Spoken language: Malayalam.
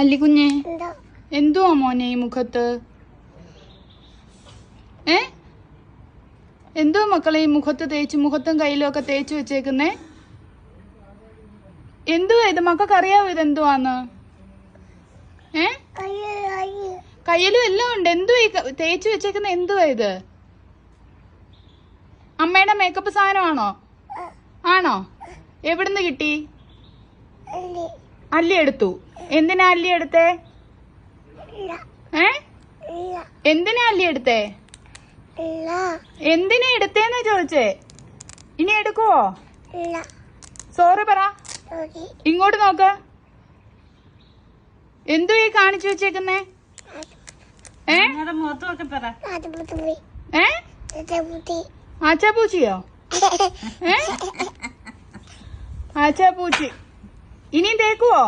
അല്ലിക്കുഞ്ഞെ എന്തുവാ മോനെ ഈ മുഖത്ത്? എന്തുവാ മക്കളെ ഈ മുഖത്ത് തേച്ച്, മുഖത്തും കയ്യിലും ഒക്കെ തേച്ച് വെച്ചേക്കുന്നേ? എന്തുവാ ഇത്? മക്കൾക്ക് അറിയാവോ ഇതെന്തുവാന്ന്? കയ്യിലും എല്ലാം ഉണ്ട്. എന്തുവാ ഈ തേച്ച് വെച്ചേക്കുന്ന? എന്തുവാ ഇത്? അമ്മയുടെ മേക്കപ്പ് സാധനമാണോ? ആണോ? എവിടുന്ന് കിട്ടി? അല്ലി എടുത്തു. എന്തിനാ അല്ലി എടുത്തേ? എന്തിനാ അല്ലി എടുത്തേ? എന്തിനാ എടുത്തേന്നാ ചോദിച്ചേ? ഇനി എടുക്കുവോ? സോറി പറ. ഇങ്ങോട്ട് നോക്ക്. എന്തുവാ ഈ കാണിച്ചു വെച്ചേക്കുന്നേ? ആച്ചാപ്പൂച്ചിയോ? ആച്ചാപ്പൂച്ചി. ഇനിയും തേക്കുവോ?